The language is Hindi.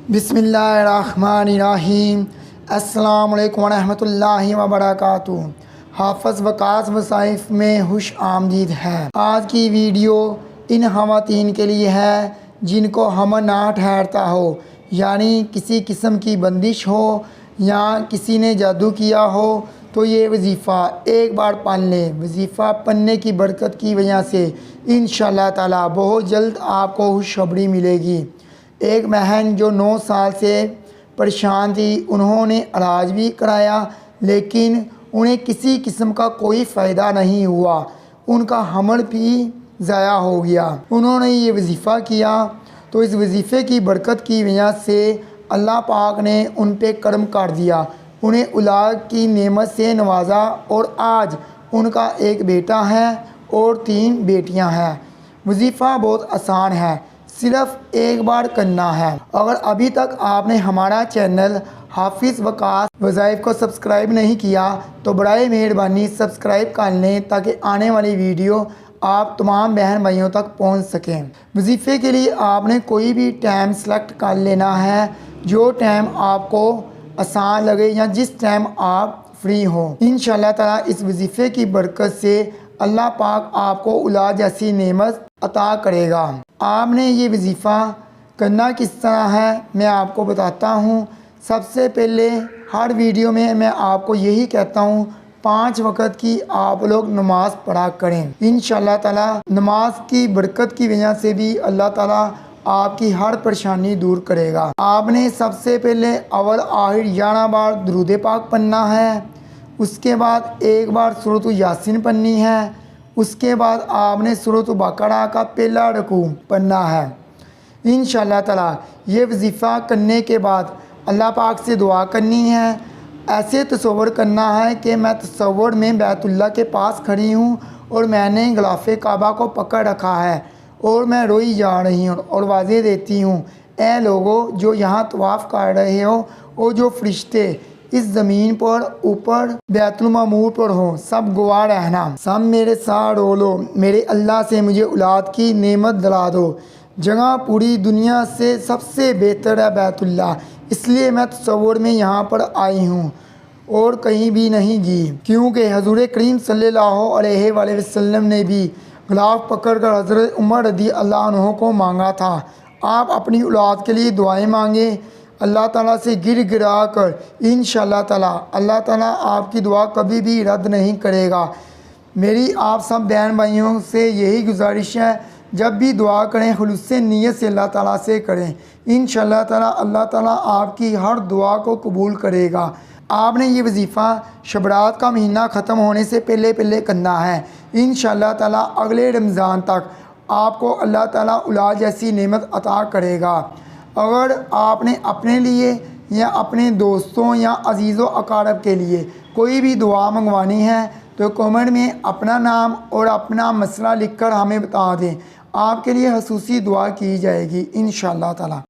बिस्मिल्लाहिर्रहमानिर्रहीम। अस्सलामु अलैकुम वरहमतुल्लाहि वबरकातुहू। हाफ़िज़ वक़ास वसाइफ में खुश आमदीद है। आज की वीडियो इन ख़वातीन के लिए है जिनको हमल ना ठहरता हो, यानी किसी किस्म की बंदिश हो या किसी ने जादू किया हो, तो ये वजीफ़ा एक बार पढ़ लें। वजीफ़ा पढ़ने की बरकत की वजह से इंशाअल्लाह ताला बहुत जल्द आपको खुशखबरी मिलेगी। एक बहन जो 9 साल से परेशान थी, उन्होंने इलाज भी कराया लेकिन उन्हें किसी किस्म का कोई फ़ायदा नहीं हुआ। उनका हमल भी ज़ाया हो गया। उन्होंने ये वजीफ़ा किया तो इस वजीफ़े की बरकत की वजह से अल्लाह पाक ने उन पे करम कर दिया, उन्हें औलाद की नेमत से नवाजा और आज उनका एक बेटा है और 3 बेटियां हैं। वजीफ़ा बहुत आसान है, सिर्फ़ एक बार करना है। अगर अभी तक आपने हमारा चैनल हाफ़िज़ वक़ास वज़ाइफ को सब्सक्राइब नहीं किया तो बराए मेहरबानी सब्सक्राइब कर लें ताकि आने वाली वीडियो आप तमाम बहन भाइयों तक पहुंच सकें। वजीफ़े के लिए आपने कोई भी टाइम सेलेक्ट कर लेना है, जो टाइम आपको आसान लगे या जिस टाइम आप फ्री हो। इंशाअल्लाह ताला इस वजीफ़े की बरकत से अल्लाह पाक आपको औलाद जैसी नेमत अता करेगा। आपने ये वजीफ़ा करना किस तरह है मैं आपको बताता हूँ। सबसे पहले हर वीडियो में मैं आपको यही कहता हूँ 5 वक़्त की आप लोग नमाज़ पढ़ा करें। इंशाअल्लाह ताला नमाज की बरकत की वजह से भी अल्लाह ताला आपकी हर परेशानी दूर करेगा। आपने सबसे पहले अव्वल आखिर 11 बार दुरूद पाक पढ़ना है, उसके बाद एक बार सूरत यासीन पढ़नी है, उसके बाद आपने सूरत बकरा का पहला रुकू पढ़ना है। इंशाअल्लाह ताला ये वजीफ़ा करने के बाद अल्लाह पाक से दुआ करनी है। ऐसे तसव्वुर करना है कि मैं तसव्वुर में बैतुल्लाह के पास खड़ी हूँ और मैंने ग़िलाफ़े काबा को पकड़ रखा है और मैं रोई जा रही हूँ और वाज़े देती हूँ, ऐ लोगों जो यहाँ तवाफ़ कर रहे हो और जो फरिश्ते इस ज़मीन पर ऊपर बैतुल मामूर पर हो, सब गवाह रहना, सब मेरे साथ रो लो, मेरे अल्लाह से मुझे औलाद की नेमत दिला दो। जगह पूरी दुनिया से सबसे बेहतर है बैतुल्लाह, इसलिए मैं तसव्वुर में यहाँ पर आई हूँ और कहीं भी नहीं गई, क्योंकि हज़ूर करीम सल्लल्लाहु अलैहि वसल्लम ने भी ग़िलाफ़ पकड़ कर हज़रत उमर रज़ी अल्लाह अन्हु को मांगा था। आप अपनी औलाद के लिए दुआएं मांगे अल्लाह ताला से गिर गिरा कर, इंशाअल्लाह ताला अल्लाह ताला आपकी दुआ कभी भी रद्द नहीं करेगा। मेरी आप सब बहन भाइयों से यही गुजारिश है, जब भी दुआ करें खुलूस नीयत से अल्लाह ताला से करें। इंशाअल्लाह ताला अल्लाह ताला आपकी हर दुआ को कबूल करेगा। आपने ये वजीफ़ा शबरात का महीना ख़त्म होने से पहले पहले करना है। इंशाअल्लाह ताला अगले रमज़ान तक आपको अल्लाह ताला औलाद जैसी नेमत अता करेगा। अगर आपने अपने लिए या अपने दोस्तों या अजीज़ व अकारब के लिए कोई भी दुआ मंगवानी है तो कमेंट में अपना नाम और अपना मसला लिखकर हमें बता दें, आपके लिए ख़ुसूसी दुआ की जाएगी इंशाअल्लाह ताला।